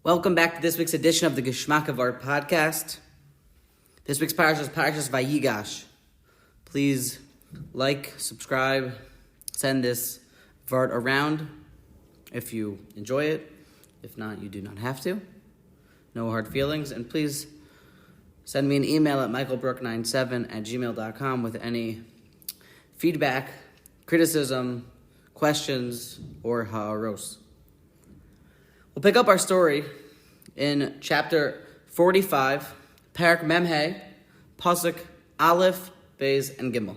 Welcome back to this week's edition of the Geschmack of Art podcast. This week's Parshas is Parshas Vayigash. Please like, subscribe, send this vart around if you enjoy it. If not, you do not have to. No hard feelings. And please send me an email at michaelbrook97@gmail.com with any feedback, criticism, questions, or ha'aros. We'll pick up our story in chapter 45, Parak Memhe, Pasuk Aleph, Beis, and Gimel.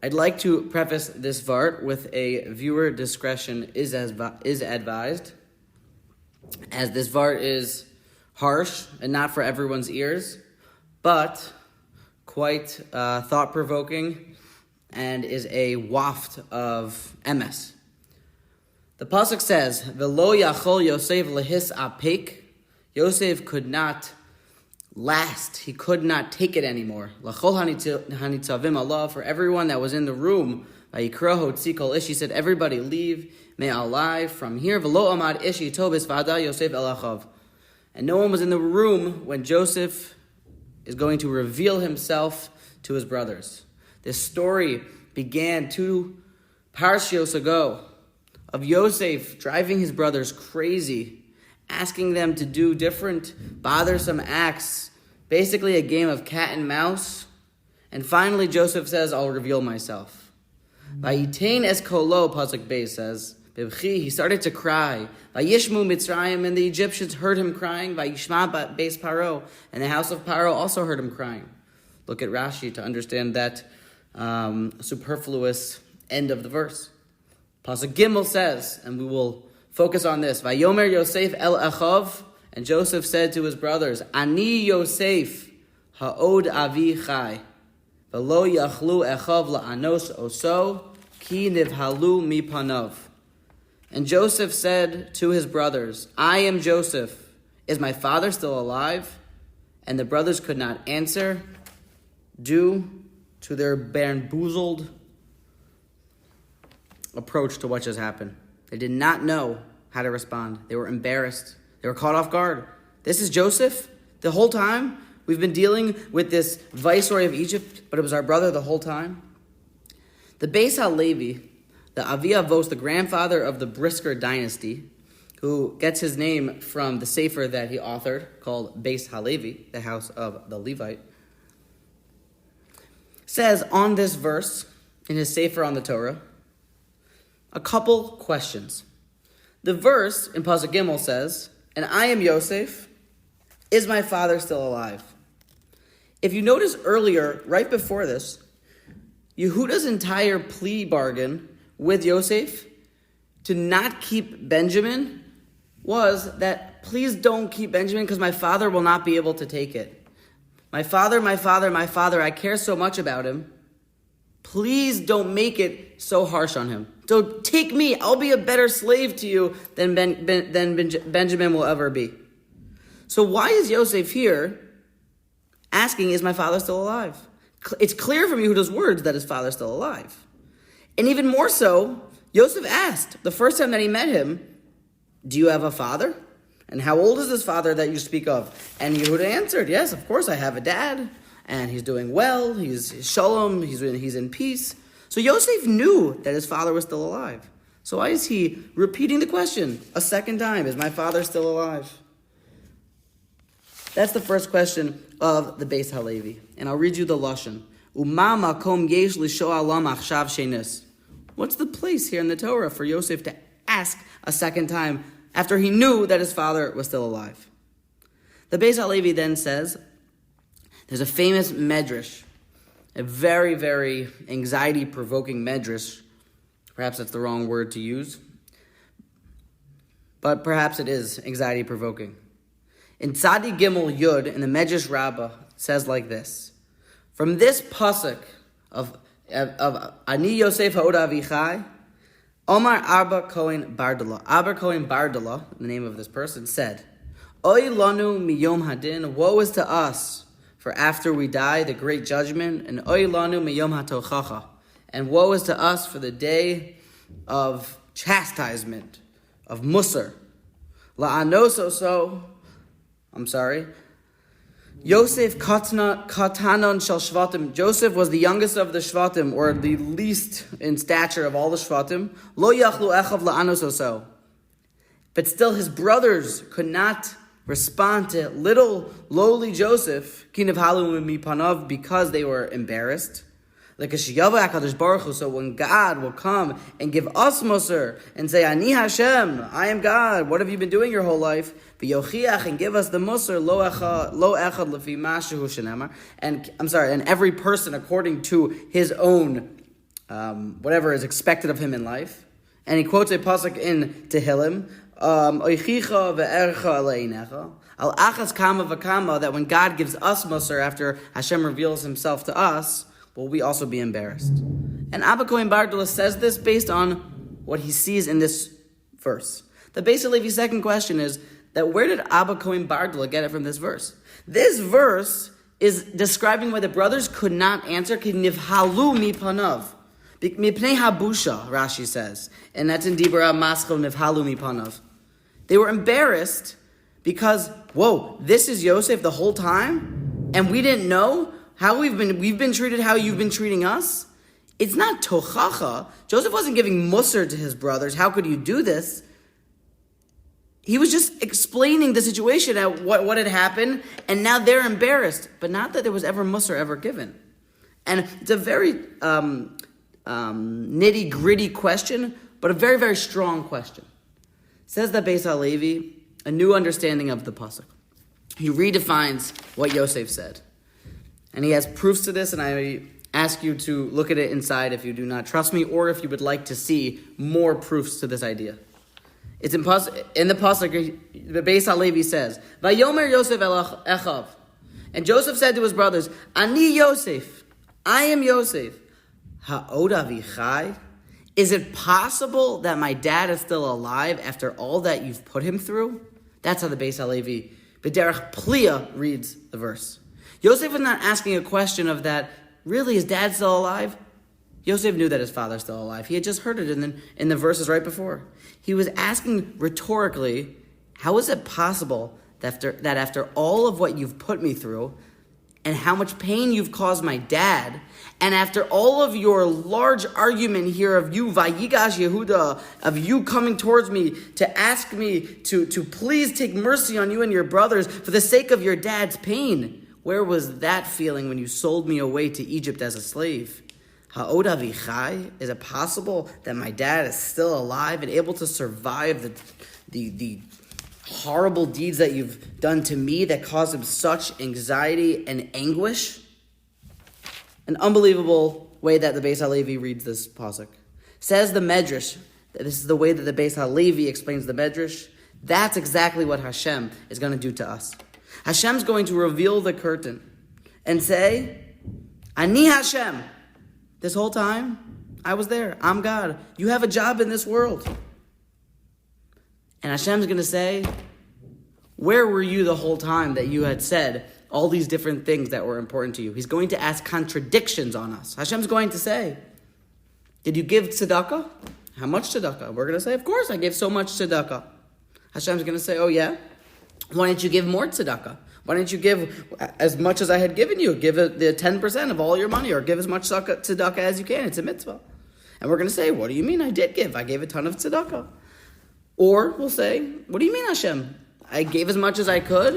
I'd like to preface this vart with a viewer discretion is advised, as this vart is harsh and not for everyone's ears, but quite thought-provoking and is a waft of emes. The pasuk says, "Velo yachol Yosef lehis apek." Yosef could not last. He could not take it anymore. Lachol hanitzavim Allah, for everyone that was in the room. Vayikra hotzi kol ish. He said, "Everybody leave me alive from here." Velo amad ishi tobis vada Yosef elachav. And no one was in the room when Joseph is going to reveal himself to his brothers. This story began 2 parshios ago, of Yosef driving his brothers crazy, asking them to do different bothersome acts, basically a game of cat and mouse. And finally Joseph says, "I'll reveal myself." Vayitain es kolo, Pasuk Beis says, he started to cry. Vayishmu Mitzrayim, and the Egyptians heard him crying. Vayishma Beis Paro, and the house of Paro also heard him crying. Look at Rashi to understand that superfluous end of the verse. Pasuk Gimel says, and we will focus on this, Vayomer Yosef el Achav, and Joseph said to his brothers, Ani Yosef ha'od avi chai, velo yachlu Echav la'anos oso, ki nivhalu mipanav. And Joseph said to his brothers, I am Joseph. Is my father still alive? And the brothers could not answer due to their bamboozled approach to what just happened. They did not know how to respond. They were embarrassed. They were caught off guard. This is Joseph? The whole time we've been dealing with this viceroy of Egypt, but it was our brother the whole time? The Beis Halevi, the Avi Avos, the grandfather of the Brisker dynasty, who gets his name from the sefer that he authored called Beis Halevi, the house of the Levite, says on this verse in his sefer on the Torah, a couple questions. The verse in Pasuk Gimel says, and I am Yosef, is my father still alive? If you notice earlier, right before this, Yehuda's entire plea bargain with Yosef to not keep Benjamin was that please don't keep Benjamin because my father will not be able to take it. My father, I care so much about him. Please don't make it so harsh on him. So take me. I'll be a better slave to you than Benjamin will ever be. So why is Yosef here asking, is my father still alive? It's clear from Yehuda's words that his father's still alive. And even more so, Yosef asked, the first time that he met him, do you have a father? And how old is this father that you speak of? And Yehuda answered, yes, of course I have a dad. And he's doing well, he's shalom, he's in peace. So Yosef knew that his father was still alive. So why is he repeating the question a second time? Is my father still alive? That's the first question of the Beis Halevi. And I'll read you the Lashon. Uma makom yesh lisho'al achshav shenis. What's the place here in the Torah for Yosef to ask a second time after he knew that his father was still alive? The Beis Halevi then says, there's a famous Midrash, a very, very anxiety-provoking Midrash. Perhaps that's the wrong word to use, but perhaps it is anxiety-provoking. In Tzadi Gimel Yud, in the Midrash Raba, it says like this: from this pasuk of Ani Yosef ha'od avichai, Omar Abba Cohen Bardala. Abba Cohen Bardala, the name of this person, said, Oy lanu miyom hadin, woe is to us for after we die, the great judgment, and oy lanu miyom hatochacha, and woe is to us for the day of chastisement, of musar. Yosef Katanon Shel Shvatim. Joseph was the youngest of the Shvatim, or the least in stature of all the Shvatim. Lo yachlu echav la'anos oso. But still his brothers could not respond to little lowly Joseph, kinevhalu mipanav, because they were embarrassed. So when God will come and give us Musar and say, Ani Hashem, I am God, what have you been doing your whole life? And give us the Musar, lo echad lefi mashu shenamar. And every person according to his own, whatever is expected of him in life. And he quotes a pasuk in Tehillim, Oichicha ve'ercha aleinecha. Al achas kama v'kama, that when God gives us Musar after Hashem reveals himself to us, will we also be embarrassed? And Abba Kohen Bardula says this based on what he sees in this verse. The Beis Halevi's second question is that where did Abba Kohen Bardula get it from this verse? This verse is describing why the brothers could not answer. Nivhalu mipanav. Mipnei habusha, Rashi says. And that's in Dibra Maschel nivhalu mipanav. They were embarrassed because, whoa, this is Yosef the whole time? And we didn't know? How we've been treated, how you've been treating us? It's not tochacha. Joseph wasn't giving musar to his brothers. How could you do this? He was just explaining the situation at what had happened, and now they're embarrassed. But not that there was ever musar ever given. And it's a very nitty-gritty question, but a very, very strong question. Says that Beis Halevi, a new understanding of the pasuk. He redefines what Yosef said. And he has proofs to this, and I ask you to look at it inside if you do not trust me, or if you would like to see more proofs to this idea. It's in the pasuk, the Beis Halevi says, "Vayomer Yosef el Echav," and Joseph said to his brothers, "Ani Yosef, I am Yosef. Ha'od avichai? Is it possible that my dad is still alive after all that you've put him through?" That's how the Beis Halevi, B'derech Pliya, reads the verse. Yosef was not asking a question of that, really, is dad still alive? Yosef knew that his father's still alive. He had just heard it in the verses right before. He was asking rhetorically, how is it possible that after all of what you've put me through, and how much pain you've caused my dad, and after all of your large argument here of you, Vayigash Yehuda, of you coming towards me to ask me to please take mercy on you and your brothers for the sake of your dad's pain, where was that feeling when you sold me away to Egypt as a slave? Ha'od avichai? Is it possible that my dad is still alive and able to survive the horrible deeds that you've done to me that caused him such anxiety and anguish? An unbelievable way that the Beis Halevi reads this pasuk. Says the Midrash, this is the way that the Beis Halevi explains the Midrash. That's exactly what Hashem is going to do to us. Hashem's going to reveal the curtain and say, Ani Hashem. This whole time, I was there. I'm God. You have a job in this world. And Hashem's going to say, where were you the whole time that you had said all these different things that were important to you? He's going to ask contradictions on us. Hashem's going to say, did you give tzedakah? How much tzedakah? We're going to say, of course, I gave so much tzedakah. Hashem's going to say, oh yeah? Why didn't you give more tzedakah? Why didn't you give as much as I had given you? Give it the 10% of all your money, or give as much tzedakah as you can. It's a mitzvah. And we're going to say, what do you mean I did give? I gave a ton of tzedakah. Or we'll say, what do you mean, Hashem? I gave as much as I could,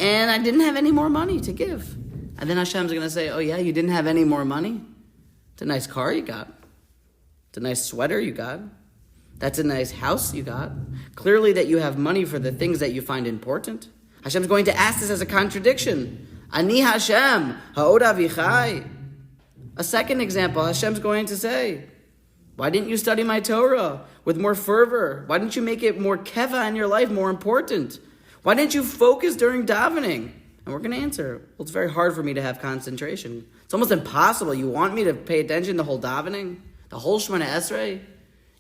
and I didn't have any more money to give. And then Hashem's going to say, oh yeah, you didn't have any more money? It's a nice car you got. It's a nice sweater you got. That's a nice house you got. Clearly that you have money for the things that you find important. Hashem's going to ask this as a contradiction. Ani Hashem, ha'od avichai. A second example, Hashem's going to say, why didn't you study my Torah with more fervor? Why didn't you make it more keva in your life, more important? Why didn't you focus during davening? And we're going to answer, well, it's very hard for me to have concentration. It's almost impossible. You want me to pay attention to the whole davening? The whole Shemona Esrei?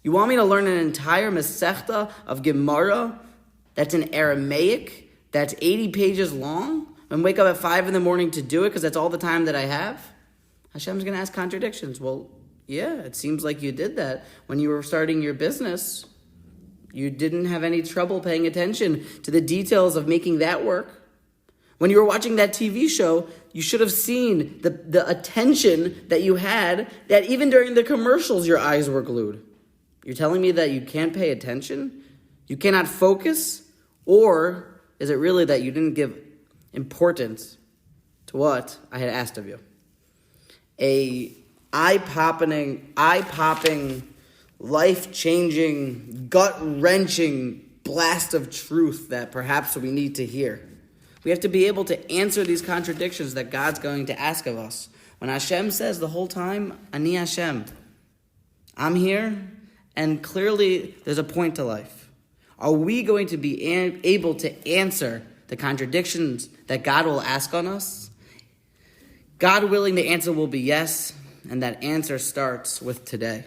You want me to learn an entire Masechta of Gemara that's in Aramaic, that's 80 pages long, and wake up at 5 in the morning to do it because that's all the time that I have? Hashem's going to ask contradictions. Well, yeah, it seems like you did that when you were starting your business. You didn't have any trouble paying attention to the details of making that work. When you were watching that TV show, you should have seen the attention that you had, that even during the commercials, your eyes were glued. You're telling me that you can't pay attention? You cannot focus? Or is it really that you didn't give importance to what I had asked of you? A eye-popping, life-changing, gut-wrenching blast of truth that perhaps we need to hear. We have to be able to answer these contradictions that God's going to ask of us. When Hashem says the whole time, Ani Hashem, I'm here, and clearly there's a point to life. Are we going to be able to answer the contradictions that God will ask on us? God willing, the answer will be yes, and that answer starts with today.